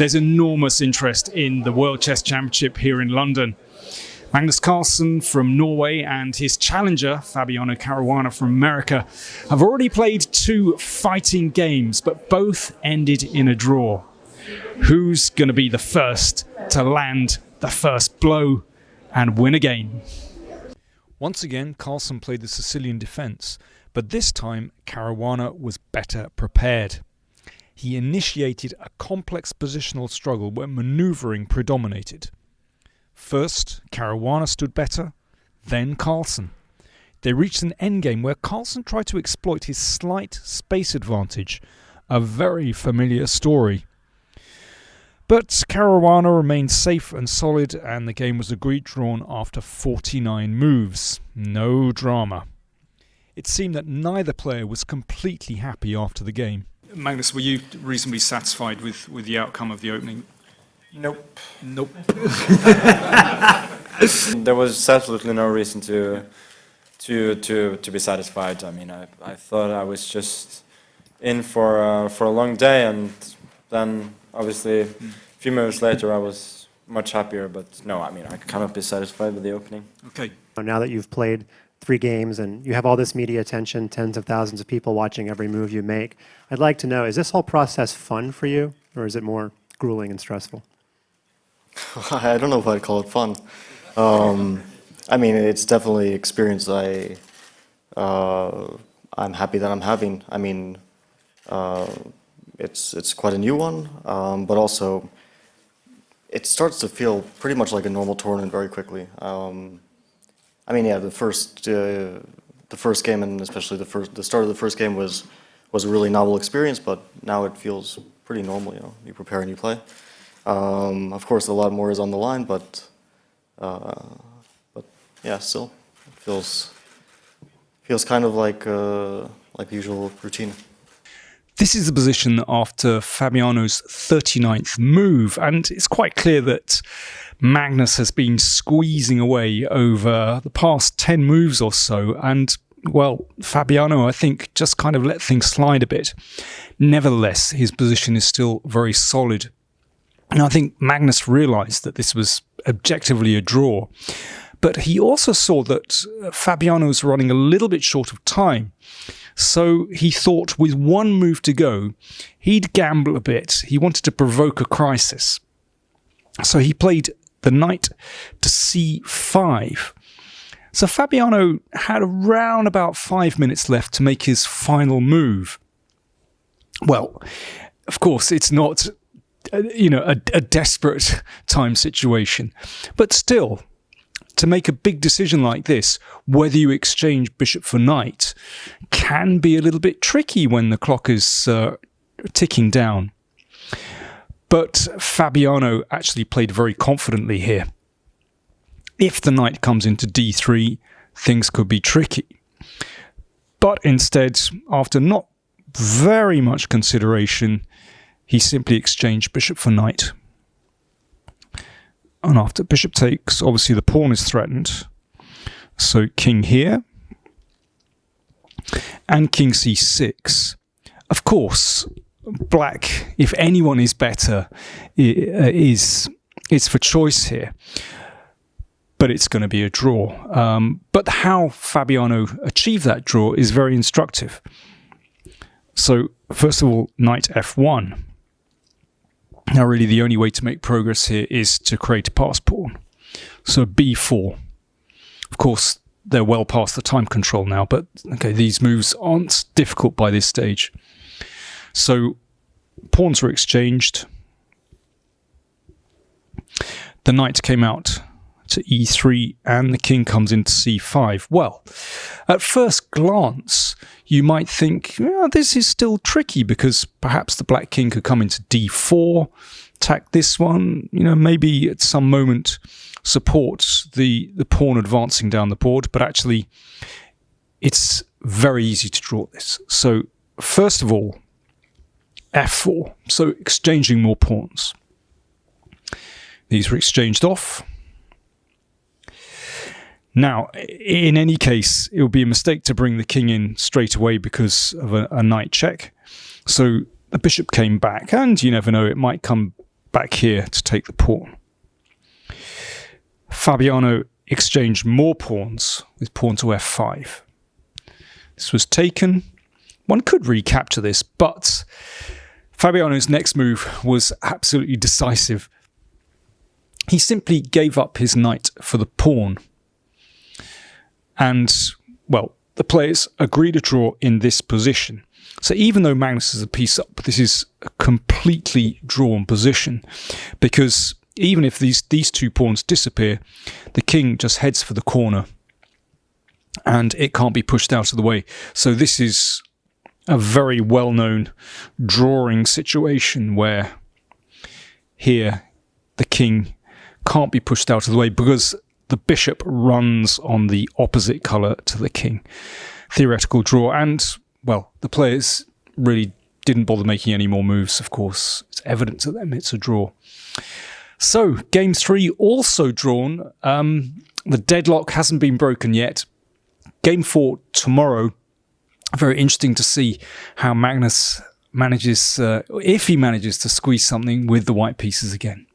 there's enormous interest in the World Chess Championship here in London. Magnus Carlsen from Norway and his challenger, Fabiano Caruana from America, have already played 2 fighting games, but both ended in a draw. Who's going to be the first to land the first blow and win a game? Once again, Carlsen played the Sicilian defence, but this time Caruana was better prepared. He initiated a complex positional struggle where manoeuvring predominated. First, Caruana stood better, then Carlsen. They reached an endgame where Carlsen tried to exploit his slight space advantage, a very familiar story. But Caruana remained safe and solid, and the game was agreed drawn after 49 moves. No drama. It seemed that neither player was completely happy after the game. Magnus, were you reasonably satisfied with the outcome of the opening? Nope. There was absolutely no reason to be satisfied. I mean, I thought I was just in for a long day, and then obviously a few minutes later I was much happier. But no, I mean, I cannot be satisfied with the opening. Okay. Now that you've played 3 games and you have all this media attention, tens of thousands of people watching every move you make, I'd like to know, is this whole process fun for you, or is it more grueling and stressful? I don't know if I'd call it fun. I mean, it's definitely experience I'm happy that I'm having. I mean, it's quite a new one, but also it starts to feel pretty much like a normal tournament very quickly. I mean, yeah, the first game, and especially the start of the first game was a really novel experience, but now it feels pretty normal. You know, you prepare and you play. Of course, a lot more is on the line, but yeah, still it feels kind of like the usual routine. This is the position after Fabiano's 39th move, and it's quite clear that Magnus has been squeezing away over the past 10 moves or so, and, well, Fabiano, I think, just kind of let things slide a bit. Nevertheless, his position is still very solid. And I think Magnus realised that this was objectively a draw. But he also saw that Fabiano was running a little bit short of time. So he thought with 1 move to go, he'd gamble a bit. He wanted to provoke a crisis. So he played the knight to c5. So Fabiano had around about 5 minutes left to make his final move. Well, of course, it's not a desperate time situation. But still, to make a big decision like this, whether you exchange bishop for knight, can be a little bit tricky when the clock is ticking down. But Fabiano actually played very confidently here. If the knight comes into d3, things could be tricky. But instead, after not very much consideration, he simply exchanged bishop for knight. And after bishop takes, obviously the pawn is threatened. So king here. And king c6. Of course, black, if anyone is better, is for choice here. But it's going to be a draw. But how Fabiano achieved that draw is very instructive. So, first of all, knight f1. Now, really, the only way to make progress here is to create a pass pawn. So, b4. Of course, they're well past the time control now, but okay, these moves aren't difficult by this stage. So, pawns were exchanged. The knight came out to e3 and the king comes into c5. Well, at first glance, you might think, this is still tricky because perhaps the black king could come into d4, attack this one, maybe at some moment support the pawn advancing down the board, but actually it's very easy to draw this. So first of all, f4, so exchanging more pawns. These were exchanged off. Now, in any case, it would be a mistake to bring the king in straight away because of a knight check. So the bishop came back, and you never know, it might come back here to take the pawn. Fabiano exchanged more pawns with pawn to f5. This was taken. One could recapture this, but Fabiano's next move was absolutely decisive. He simply gave up his knight for the pawn. And, well, the players agreed a draw in this position. So even though Magnus is a piece up, this is a completely drawn position, because even if these two pawns disappear, the king just heads for the corner and it can't be pushed out of the way. So this is a very well-known drawing situation where here the king can't be pushed out of the way because the bishop runs on the opposite colour to the king. Theoretical draw, and, well, the players really didn't bother making any more moves, of course. It's evident to them it's a draw. So, game 3 also drawn. The deadlock hasn't been broken yet. Game 4 tomorrow. Very interesting to see how Magnus manages, if he manages to squeeze something with the white pieces again.